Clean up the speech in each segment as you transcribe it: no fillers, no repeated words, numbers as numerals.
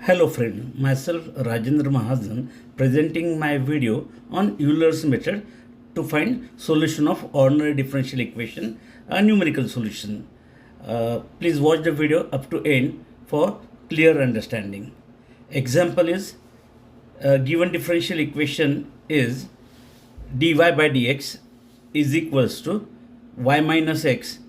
Hello friend, myself Rajendra Mahajan presenting my video on Euler's method to find solution of ordinary differential equation, a numerical solution. Please watch the video up to end for clear understanding. Example is given differential equation is dy by dx is equals to y minus x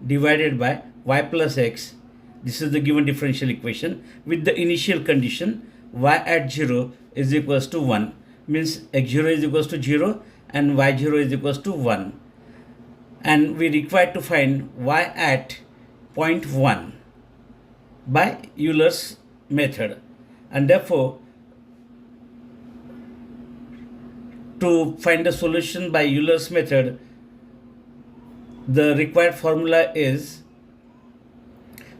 divided by y plus x. This is the given differential equation with the initial condition y at 0 is equals to 1, means x0 is equals to 0 and y0 is equals to 1, and we require to find y at point 1 by Euler's method, and therefore to find the solution by Euler's method, the required formula is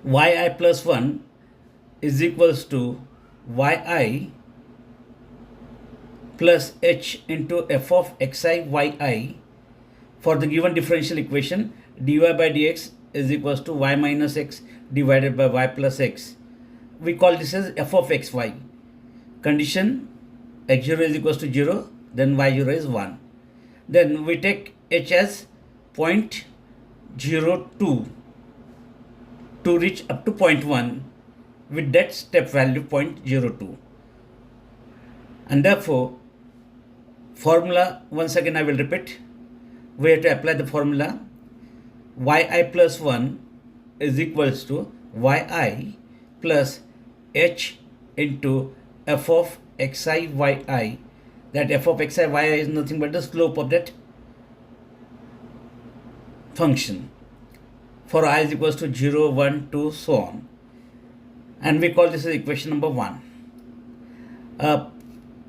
yi plus 1 is equals to yi plus h into f of xi yi for the given differential equation dy by dx is equals to y minus x divided by y plus x. We call this as f of xy. Condition x0 is equals to 0, then y0 is 1. Then we take h as 0.02 to reach up to 0.1 with that step value 0.02. And therefore, formula, once again I will repeat, we have to apply the formula yi plus 1 is equals to yi plus h into f of xi yi. That f of xi yi is nothing but the slope of that function for I is equals to 0, 1, 2, so on. And we call this as equation number 1.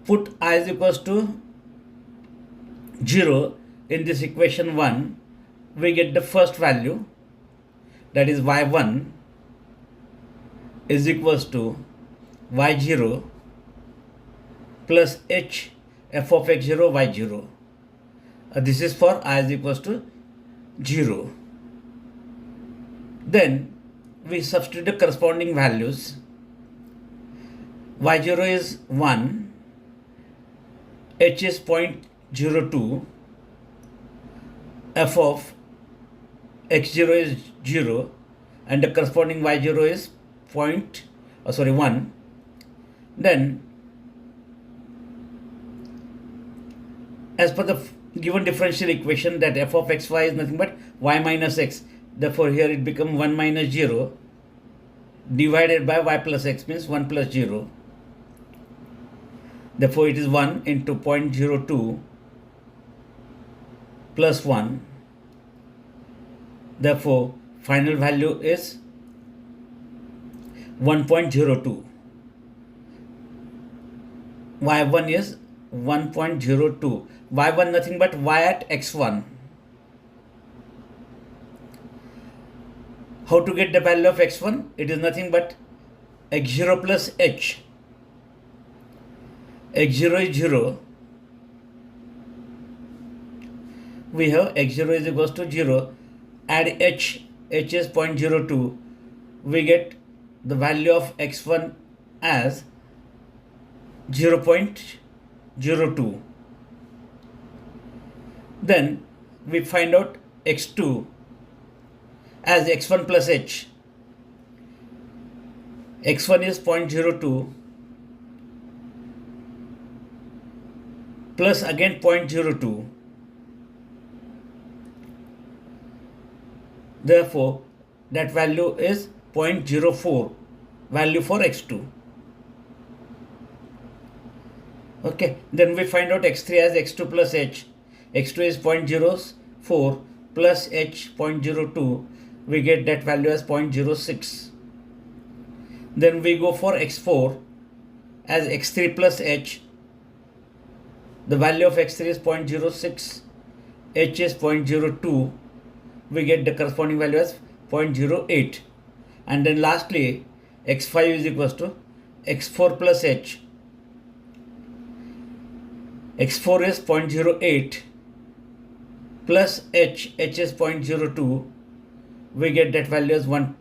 Put I is equals to 0 in this equation 1, we get the first value, that is y1 is equals to y0 plus h f of x0 y0. This is for I is equals to 0. Then we substitute the corresponding values. y0 is 1, h is 0.02, f of x0 is 0, and the corresponding y0 is 1. Then, as per the given differential equation, that f of xy is nothing but y minus x. Therefore, here it becomes 1 minus 0 divided by y plus x, means 1 plus 0. Therefore, it is 1 into 0.02 plus 1. Therefore, final value is 1.02. y1 is 1.02. y1 nothing but y at x1. How to get the value of x1? It is nothing but x0 plus h. x0 is 0. We have x0 is equals to 0. Add h is 0.02. We get the value of x1 as 0.02. Then we find out x2 as x1 plus h. x1 is 0.02 plus again 0.02. Therefore, that value is 0.04 value for x2. Okay, then we find out x3 as x2 plus h. x2 is 0.04 plus h 0.02. We get that value as 0.06. Then we go for x4 as x3 plus h. The value of x3 is 0.06, h is 0.02. We get the corresponding value as 0.08. And then lastly, x5 is equals to x4 plus h. x4 is 0.08 plus h is 0.02. We get that value as 0.1.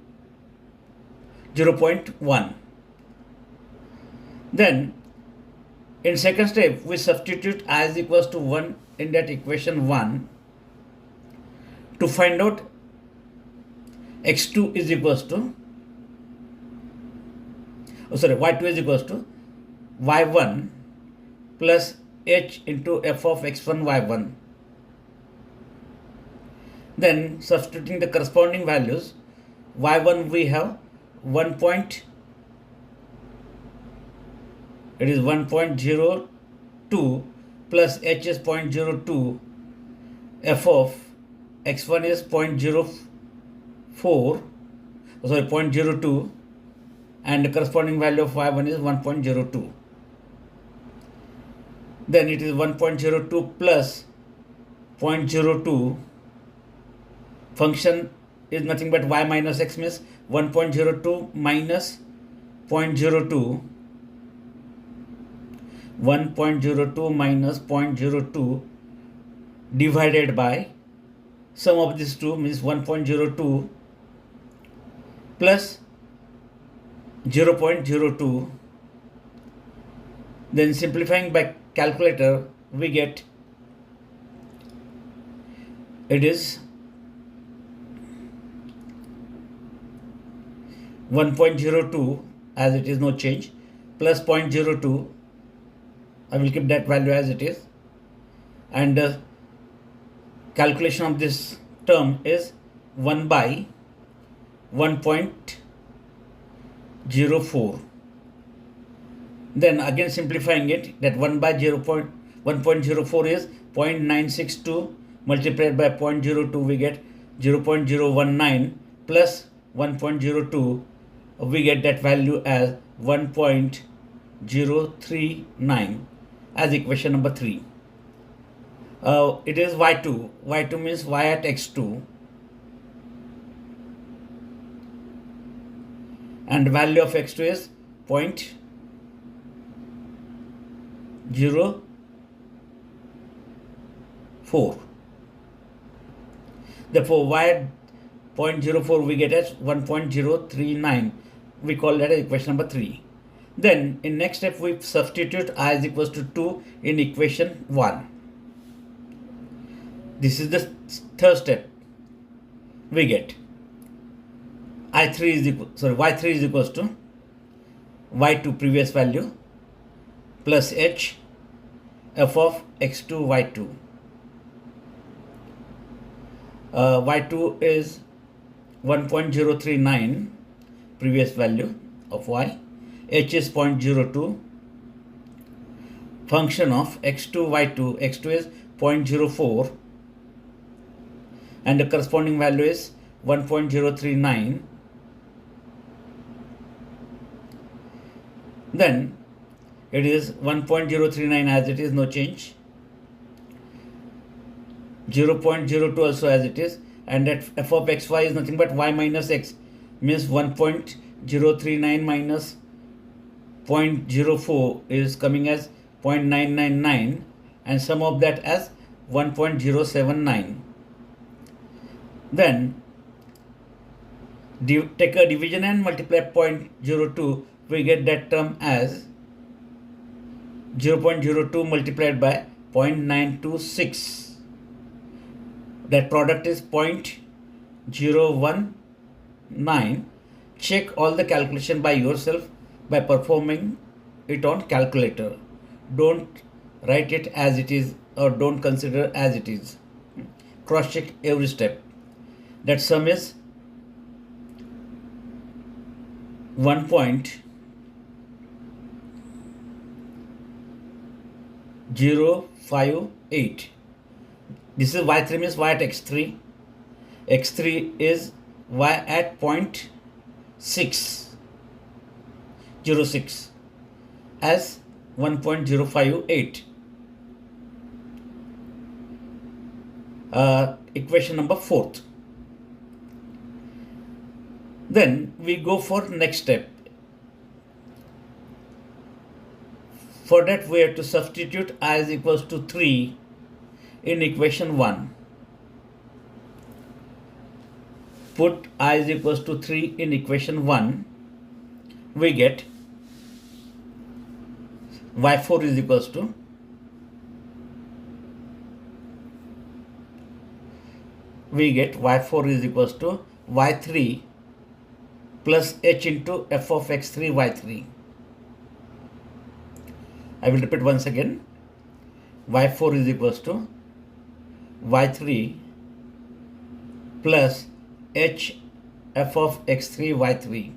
Then in second step we substitute I is equals to 1 in that equation 1 to find out x2 is equals to y2 is equals to y1 plus h into f of x1 y1. Then substituting the corresponding values, y1 we have 1.02 plus h is 0.02, f of x1 is 0.02, and the corresponding value of y1 is 1.02. Then it is 1.02 plus 0.02. Function is nothing but y minus x, means 1.02 minus 0.02. 1.02 minus 0.02 divided by sum of these two, means 1.02 plus 0.02. Then simplifying by calculator we get it is 1.02 as it is, no change, plus 0.02. I will keep that value as it is, and the calculation of this term is 1 by 1.04. Then again simplifying it, that 1 by 1.04 is 0.962 multiplied by 0.02, we get 0.019 plus 1.02, we get that value as 1.039 as equation number 3. It is y2. y2 means y at x2, and the value of x2 is 0.04. Therefore, y at 0.04 we get as 1.039. We call that as equation number 3. Then in next step we substitute I is equals to 2 in equation 1. This is the third step. We get y3 is equals to y2 previous value plus h f of x2 y2. Y2 is 1.039 previous value of y, h is 0.02, function of x2 y2, x2 is 0.04 and the corresponding value is 1.039. Then it is 1.039 as it is, no change, 0.02 also as it is, and that f of xy is nothing but y minus x, means 1.039 minus 0.04 is coming as 0.999, and sum of that as 1.079. Then take a division and multiply 0.02, we get that term as 0.02 multiplied by 0.926. That product is 0.019. Check all the calculation by yourself by performing it on calculator. Don't write it as it is or don't consider as it is. Cross check every step. That sum is 1.058. This is y3 means y at x3. x3 is y at 0.606 as 1.058. Equation number 4th. Then we go for next step. For that we have to substitute I is equals to 3 in equation 1. Put I is equals to 3 in equation 1. We get y4 is equals to we get y4 is equals to y3 plus h into f of x3 y3. I will repeat once again. y4 is equals to y3 plus h f of x3 y3.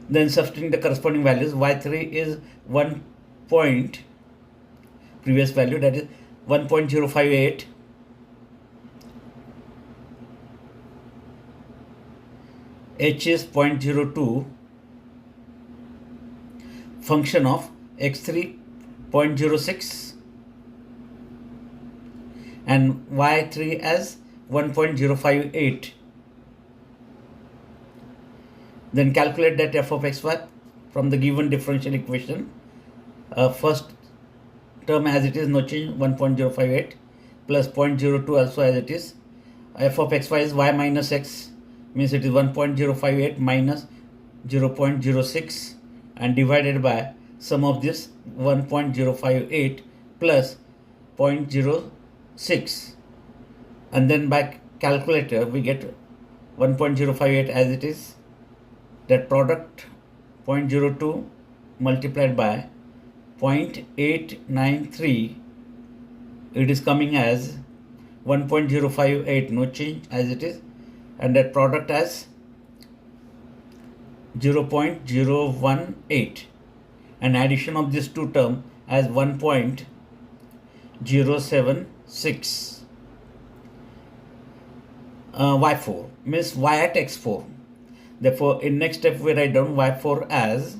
Then substituting the corresponding values, y3 is 1 point, previous value, that is 1.058, h is 0.02, function of x3 0.06 and y3 as 1.058. Then calculate that f of xy from the given differential equation. First term as it is, no change, 1.058 plus 0.02 also as it is. F of xy is y minus x, means it is 1.058 minus 0.06 and divided by sum of this 1.058 plus 0.06, and then by calculator we get 1.058 as it is. That product 0.02 multiplied by 0.893, it is coming as 1.058, no change as it is, and that product as 0.018, and addition of these two terms as 1.076. Y4 means y at x4. Therefore, in next step we write down y4 as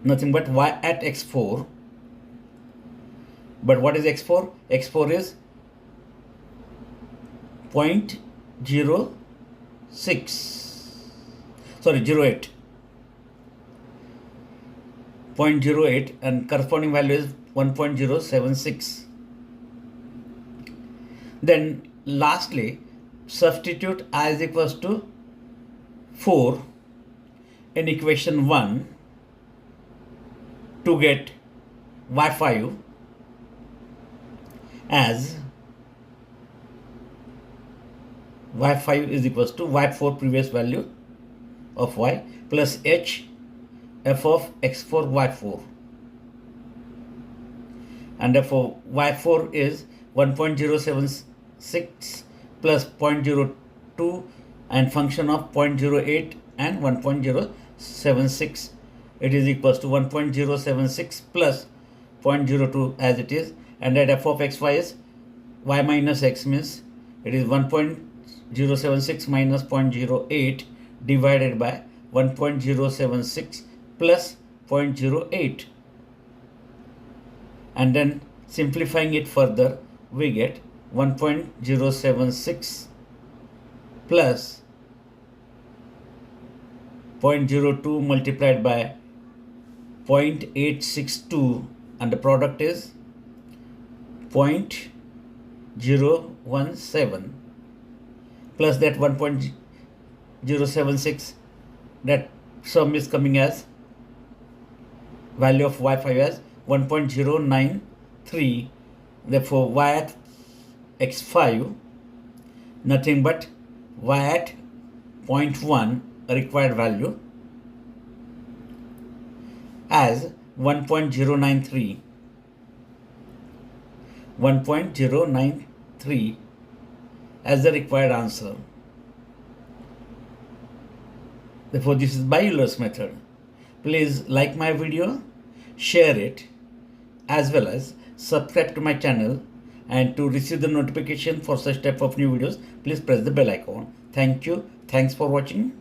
nothing but y at x4. But what is x4? x4 is 0.08, and corresponding value is 1.076. Then lastly, substitute I is equals to 4 in equation 1 to get y5 as y5 is equals to y4 previous value of y plus h f of x4 y4, and therefore y4 is 1.076 plus 0.02 and function of 0.08 and 1.076. It is equals to 1.076 plus 0.02 as it is, and that f of xy is y minus x, means it is 1.076 minus 0.08 divided by 1.076 plus 0.08, and then simplifying it further we get 1.076 plus 0.02 multiplied by 0.862, and the product is 0.017 plus that 1.076, that sum is coming as value of y5 as 1.093. Therefore y at x5 nothing but y at 0.1 required value as 1.093 as the required answer. Therefore this is by Euler's method. Please like my video, share it, as well as subscribe to my channel, and to receive the notification for such type of new videos, please press the bell icon. Thank you. Thanks for watching.